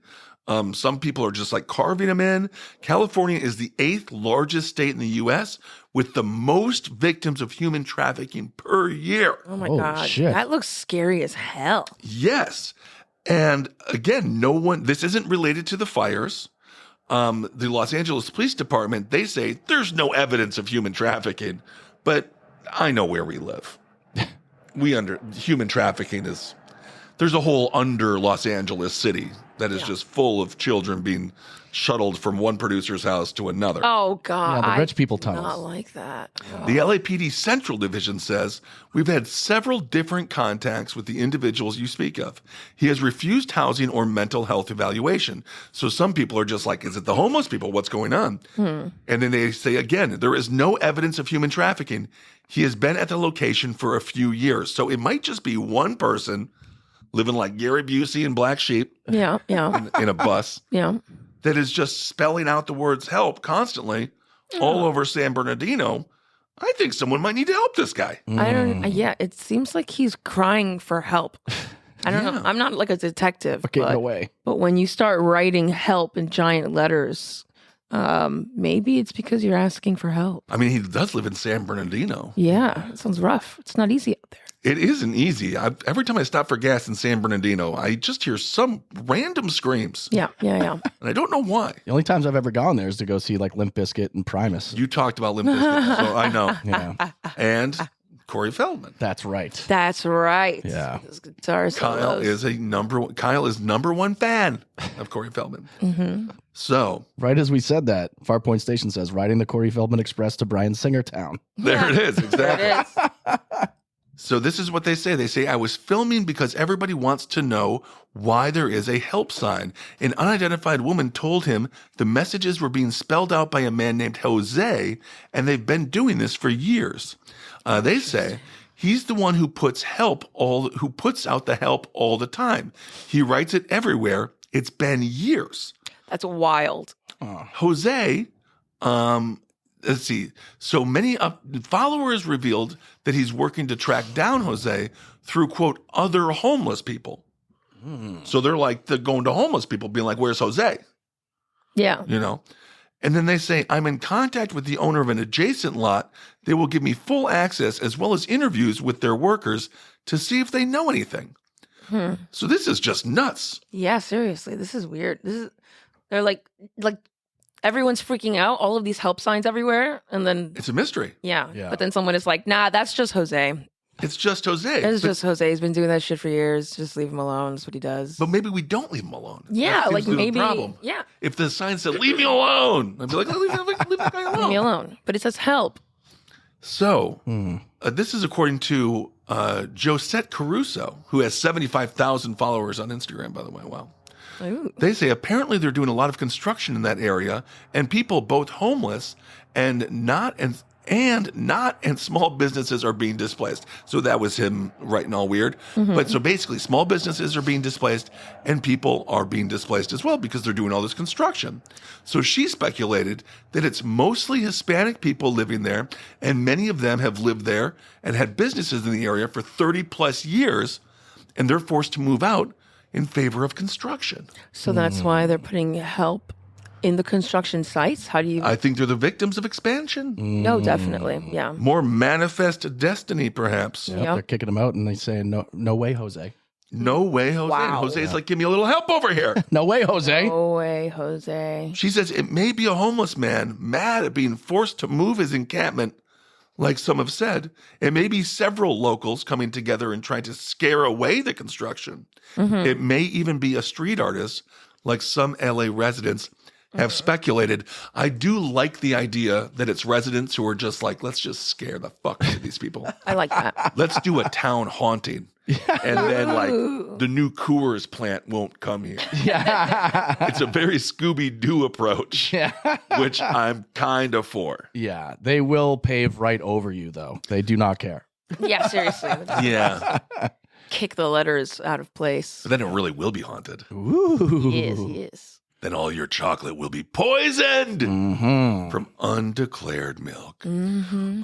Some people are just like carving them in. California is the 8th largest state in the U.S. with the most victims of human trafficking per year. Oh my Holy God. shit. That looks scary as hell. Yes. And again, this isn't related to the fires. The Los Angeles Police Department, they say there's no evidence of human trafficking, but I know where we live. Human trafficking there's a whole under Los Angeles city that is just full of children being shuttled from one producer's house to another. Oh God. Yeah, the rich people I tunnels. not like that. The LAPD Central Division says, we've had several different contacts with the individuals you speak of. He has refused housing or mental health evaluation. So some people are just like, is it the homeless people? What's going on? And then they say again, there is no evidence of human trafficking. He has been at the location for a few years. So it might just be one person living like Gary Busey and Black Sheep Yeah. in a bus Yeah. that is just spelling out the words help constantly all over San Bernardino. I think someone might need to help this guy. I don't. Yeah, it seems like he's crying for help. I don't know. I'm not like a detective. Okay, but, no way. But when you start writing help in giant letters, maybe it's because you're asking for help. I mean, he does live in San Bernardino. Yeah, it sounds rough. It's not easy out there. It isn't easy. Every time I stop for gas in San Bernardino, I just hear some random screams. Yeah. And I don't know why. The only times I've ever gone there is to go see like Limp Bizkit and Primus. You talked about Limp Bizkit, so I know. Yeah, And Corey Feldman. that's right. That's right. Yeah. Those guitar Kyle solos. is number one fan of Corey Feldman. So Right as we said that, Farpoint Station says, riding the Corey Feldman Express to Bryan Singer Town. there it is. Exactly. There it is. So this is what they say. They say, I was filming because everybody wants to know why there is a help sign. An unidentified woman told him the messages were being spelled out by a man named Jose, and they've been doing this for years. They say he's the one who puts out the help all the time. He writes it everywhere. It's been years. That's wild. Jose, let's see. So many followers revealed that he's working to track down Jose through, quote, other homeless people. So they're going to homeless people being like, where's Jose? Yeah. You know? And then they say, I'm in contact with the owner of an adjacent lot. They will give me full access as well as interviews with their workers to see if they know anything. So this is just nuts. Yeah, seriously, this is weird. They're like everyone's freaking out. All of these help signs everywhere, and then It's a mystery. yeah. But then someone is like, "Nah, that's just Jose. It's just Jose. It's just Jose. He's been doing that shit for years. Just leave him alone. That's what he does." But maybe we don't leave him alone. Yeah, That seems like to be the maybe. problem. Yeah, If the sign said "Leave me alone," I'd be like, "Leave the guy alone." leave me alone. But it says help. So this is according to Josette Caruso, who has 75,000 followers on Instagram. By the way, wow. Ooh. They say apparently they're doing a lot of construction in that area, and people both homeless and not small businesses are being displaced. So that was him writing all weird. But so basically, small businesses are being displaced, and people are being displaced as well because they're doing all this construction. So she speculated that it's mostly Hispanic people living there, and many of them have lived there and had businesses in the area for 30 plus years, and they're forced to move out in favor of construction. So that's why they're putting help in the construction sites. How do you? I think they're the victims of expansion. No, definitely. Yeah. More manifest destiny, perhaps. Yep, they're kicking him out, and they say, no way, Jose. No way, Jose. Wow. And Jose's like, give me a little help over here. No way, Jose. No way, Jose. She says it may be a homeless man mad at being forced to move his encampment, like some have said. It may be several locals coming together and trying to scare away the construction. It may even be a street artist, like some LA residents have speculated. I do like the idea that it's residents who are just like, let's just scare the fuck out of these people. I like that. Let's do a town haunting. And then, like, the new Coors plant won't come here. Yeah. It's a very Scooby-Doo approach, which I'm kind of for. Yeah. They will pave right over you, though. They do not care. Yeah, seriously. Yeah. Kick the letters out of place. But then it really will be haunted. Ooh. He is. Then all your chocolate will be poisoned from undeclared milk.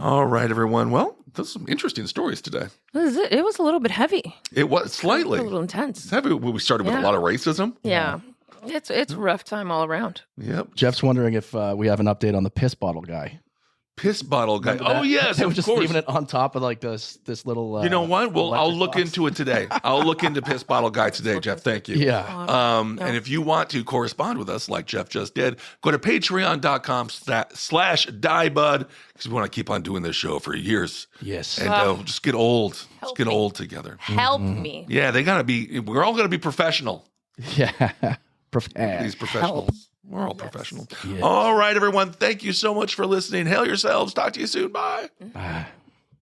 All right, everyone. Well, those are some interesting stories today. It was a little bit heavy. It was slightly. A little intense. It's heavy. We started with a lot of racism. Yeah. It's a rough time all around. Yep. Jeff's wondering if we have an update on the piss bottle guy. Piss bottle guy. Remember that? Oh, yes, They were of just course. leaving it on top of like this little. You know what? Well, I'll electric look box. into it today. I'll look into Piss Bottle Guy today, Jeff. Thank you. Yeah. And if you want to correspond with us like Jeff just did, go to patreon.com/diebud because we want to keep on doing this show for years. Yes. And we'll just get old. Just get old together. Help me. Yeah, they got to be, we're all going to be professional. Yeah. These professionals. We're all professional. Yes. All right, everyone. Thank you so much for listening. Hail yourselves. Talk to you soon. Bye. Ah.